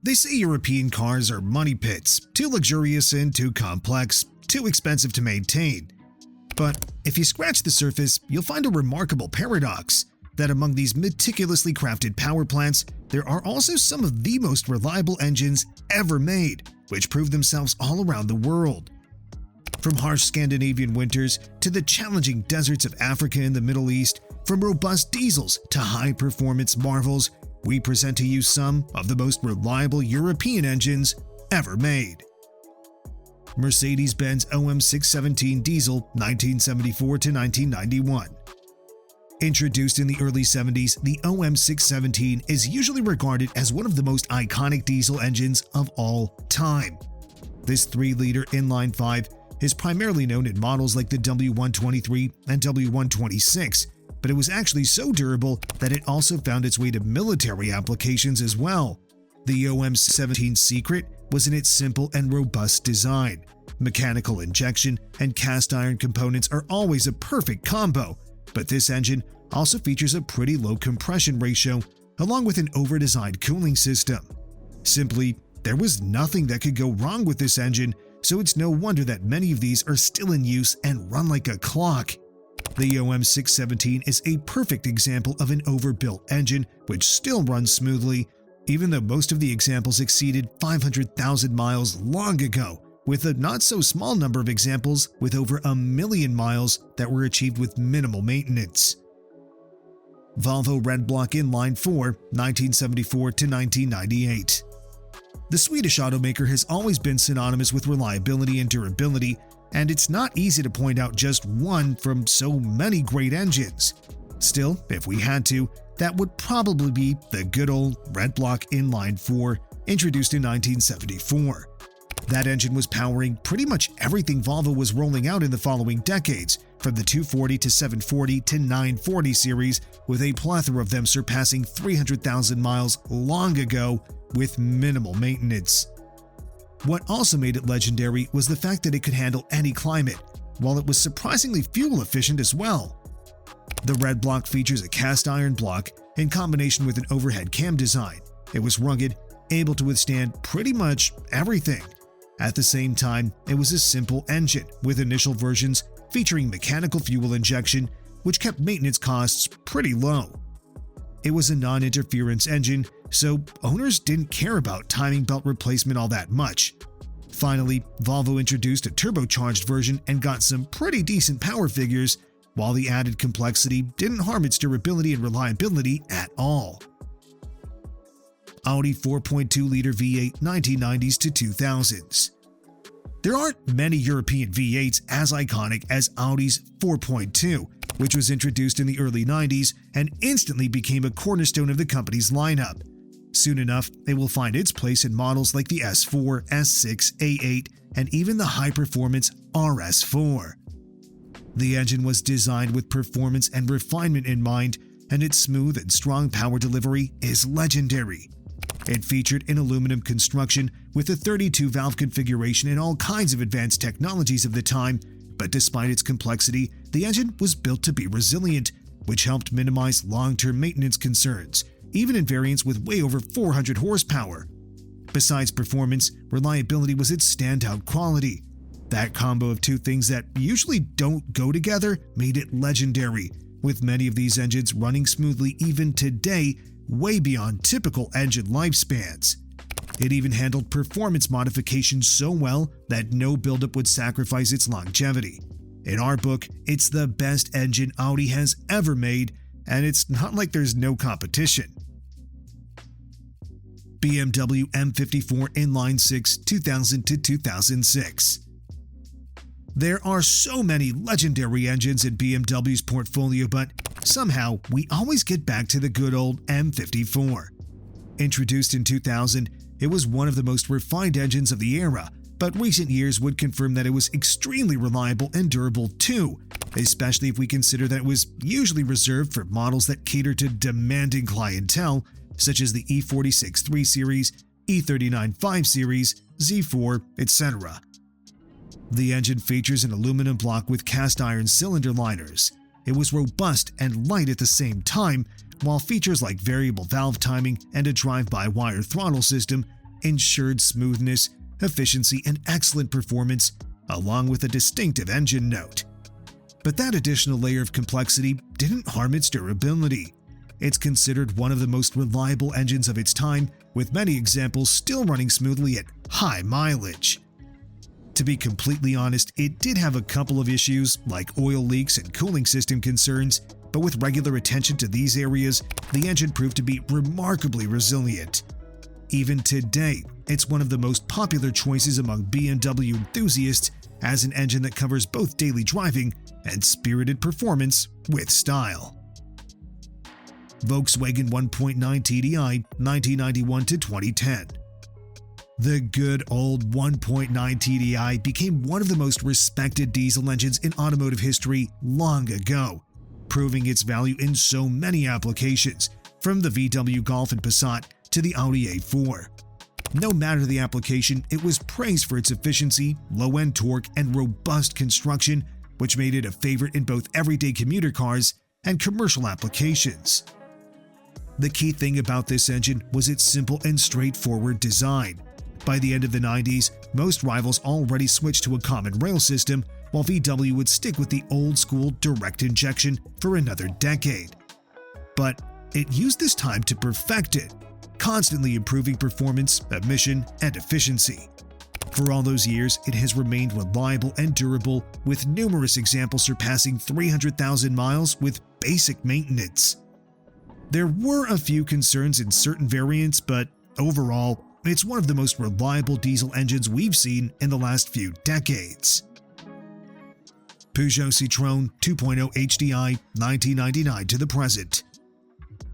They say European cars are money pits, too luxurious and too complex, too expensive to maintain. But if you scratch the surface, you'll find a remarkable paradox that among these meticulously crafted power plants, there are also some of the most reliable engines ever made, which prove themselves all around the world. From harsh Scandinavian winters to the challenging deserts of Africa and the Middle East, from robust diesels to high-performance marvels, we present to you some of the most reliable European engines ever made. Mercedes-Benz OM617 Diesel 1974 to 1991. Introduced in the early 70s, the OM617 is usually regarded as one of the most iconic diesel engines of all time. This 3-liter inline-5 is primarily known in models like the W123 and W126, but it was actually so durable that it also found its way to military applications as well. The OM617's secret was in its simple and robust design. Mechanical injection and cast iron components are always a perfect combo, but this engine also features a pretty low compression ratio along with an over-designed cooling system. Simply, there was nothing that could go wrong with this engine, so it's no wonder that many of these are still in use and run like a clock. The OM617 is a perfect example of an overbuilt engine which still runs smoothly, even though most of the examples exceeded 500,000 miles long ago, with a not-so-small number of examples with over 1 million miles that were achieved with minimal maintenance. Volvo Redblock Inline-4 1974 to 1998. The Swedish automaker has always been synonymous with reliability and durability, and it's not easy to point out just one from so many great engines. Still, if we had to, that would probably be the good old Redblock Inline-4, introduced in 1974. That engine was powering pretty much everything Volvo was rolling out in the following decades, from the 240 to 740 to 940 series, with a plethora of them surpassing 300,000 miles long ago with minimal maintenance. What also made it legendary was the fact that it could handle any climate, while it was surprisingly fuel efficient as well. The Redblock features a cast iron block in combination with an overhead cam design. It was rugged, able to withstand pretty much everything. At the same time, it was a simple engine with initial versions featuring mechanical fuel injection, which kept maintenance costs pretty low. It was a non-interference engine, so owners didn't care about timing belt replacement all that much. Finally, Volvo introduced a turbocharged version and got some pretty decent power figures, while the added complexity didn't harm its durability and reliability at all. Audi 4.2-liter V8 1990s to 2000s. There aren't many European V8s as iconic as Audi's 4.2, which was introduced in the early 90s and instantly became a cornerstone of the company's lineup. Soon enough, it will find its place in models like the S4, S6, A8, and even the high-performance RS4. The engine was designed with performance and refinement in mind, and its smooth and strong power delivery is legendary. It featured an aluminum construction with a 32-valve configuration and all kinds of advanced technologies of the time, but despite its complexity, the engine was built to be resilient, which helped minimize long-term maintenance concerns, even in variants with way over 400 horsepower. Besides performance, reliability was its standout quality. That combo of two things that usually don't go together made it legendary, with many of these engines running smoothly even today, way beyond typical engine lifespans. It even handled performance modifications so well that no buildup would sacrifice its longevity. In our book, it's the best engine Audi has ever made, and it's not like there's no competition. BMW M54 Inline-Six 2000 to 2006. There are so many legendary engines in BMW's portfolio, but somehow we always get back to the good old M54. Introduced in 2000, it was one of the most refined engines of the era, but recent years would confirm that it was extremely reliable and durable too, especially if we consider that it was usually reserved for models that cater to demanding clientele, such as the E46 3 Series, E39 5 Series, Z4, etc. The engine features an aluminum block with cast iron cylinder liners. It was robust and light at the same time, while features like variable valve timing and a drive-by-wire throttle system ensured smoothness, efficiency, and excellent performance, along with a distinctive engine note. But that additional layer of complexity didn't harm its durability. It's considered one of the most reliable engines of its time, with many examples still running smoothly at high mileage. To be completely honest, it did have a couple of issues like oil leaks and cooling system concerns, but with regular attention to these areas, the engine proved to be remarkably resilient. Even today, it's one of the most popular choices among BMW enthusiasts as an engine that covers both daily driving and spirited performance with style. Volkswagen 1.9 TDI 1991 to 2010. The good old 1.9 TDI became one of the most respected diesel engines in automotive history long ago, proving its value in so many applications, from the VW Golf and Passat to the Audi A4. No matter the application, it was praised for its efficiency, low-end torque, and robust construction, which made it a favorite in both everyday commuter cars and commercial applications. The key thing about this engine was its simple and straightforward design. By the end of the 90s, most rivals already switched to a common rail system, while VW would stick with the old-school direct injection for another decade. But it used this time to perfect it, constantly improving performance, emission, and efficiency. For all those years, it has remained reliable and durable, with numerous examples surpassing 300,000 miles with basic maintenance. There were a few concerns in certain variants, but overall, it's one of the most reliable diesel engines we've seen in the last few decades. Peugeot Citroen 2.0 HDI 1999 to the present.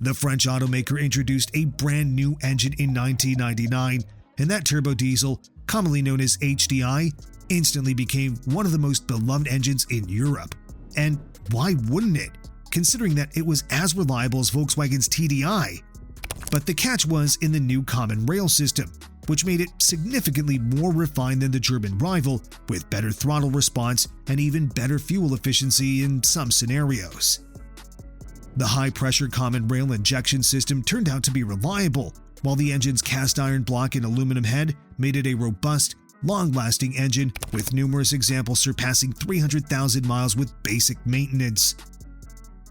The French automaker introduced a brand new engine in 1999, and that turbo diesel, commonly known as HDI, instantly became one of the most beloved engines in Europe. And why wouldn't it, considering that it was as reliable as Volkswagen's TDI? But the catch was in the new common rail system, which made it significantly more refined than the German rival, with better throttle response and even better fuel efficiency in some scenarios. The high-pressure common rail injection system turned out to be reliable, while the engine's cast-iron block and aluminum head made it a robust, long-lasting engine with numerous examples surpassing 300,000 miles with basic maintenance.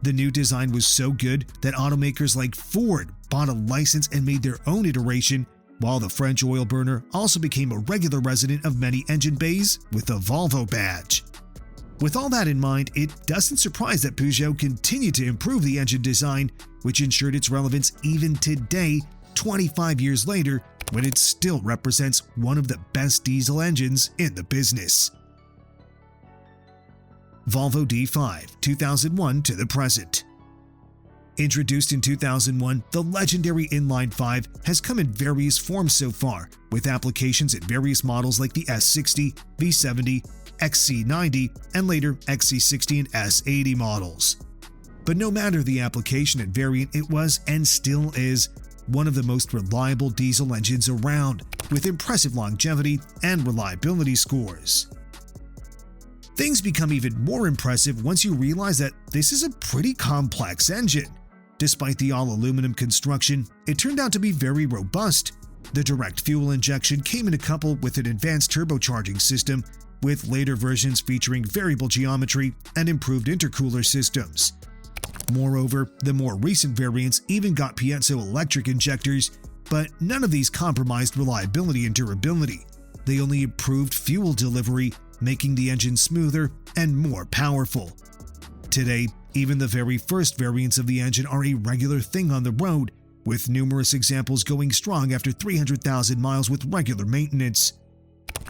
The new design was so good that automakers like Ford bought a license and made their own iteration, while the French oil burner also became a regular resident of many engine bays with a Volvo badge. With all that in mind, it doesn't surprise that Peugeot continued to improve the engine design, which ensured its relevance even today, 25 years later, when it still represents one of the best diesel engines in the business. Volvo D5 2001 to the present. Introduced in 2001, the legendary Inline-5 has come in various forms so far, with applications in various models like the S60, V70, XC90, and later XC60 and S80 models. But no matter the application and variant, it was and still is one of the most reliable diesel engines around, with impressive longevity and reliability scores. Things become even more impressive once you realize that this is a pretty complex engine. Despite the all-aluminum construction, it turned out to be very robust. The direct fuel injection came in a couple with an advanced turbocharging system, with later versions featuring variable geometry and improved intercooler systems. Moreover, the more recent variants even got piezoelectric injectors, but none of these compromised reliability and durability. They only improved fuel delivery, making the engine smoother and more powerful. Today, even the very first variants of the engine are a regular thing on the road, with numerous examples going strong after 300,000 miles with regular maintenance.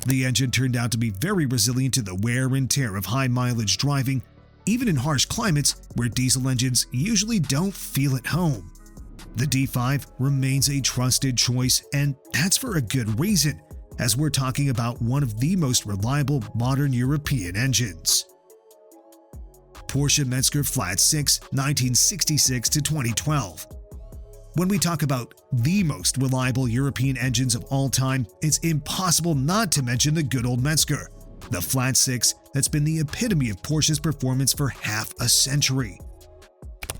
The engine turned out to be very resilient to the wear and tear of high-mileage driving, even in harsh climates where diesel engines usually don't feel at home. The D5 remains a trusted choice, and that's for a good reason, as we're talking about one of the most reliable modern European engines. Porsche Mezger Flat 6 1966 to 2012. When we talk about the most reliable European engines of all time, it's impossible not to mention the good old Mezger, the Flat 6 that's been the epitome of Porsche's performance for half a century.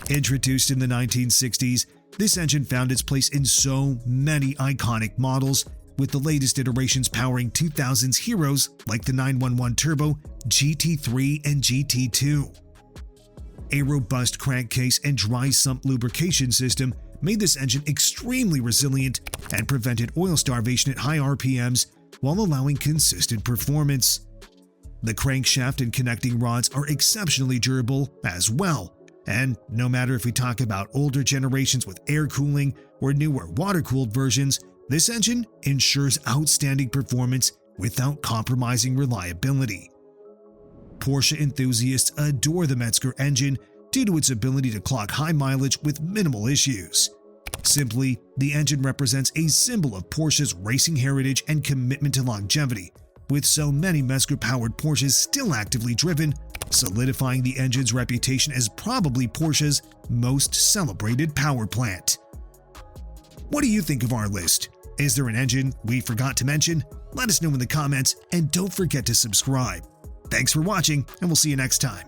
Introduced in the 1960s, this engine found its place in so many iconic models, with the latest iterations powering 2000s heroes like the 911 Turbo, GT3, and GT2. A robust crankcase and dry sump lubrication system made this engine extremely resilient and prevented oil starvation at high RPMs while allowing consistent performance. The crankshaft and connecting rods are exceptionally durable as well, and no matter if we talk about older generations with air cooling or newer water-cooled versions, this engine ensures outstanding performance without compromising reliability. Porsche enthusiasts adore the Mezger engine due to its ability to clock high mileage with minimal issues. Simply, the engine represents a symbol of Porsche's racing heritage and commitment to longevity, with so many Mezger-powered Porsches still actively driven, solidifying the engine's reputation as probably Porsche's most celebrated power plant. What do you think of our list? Is there an engine we forgot to mention? Let us know in the comments, and don't forget to subscribe. Thanks for watching, and we'll see you next time.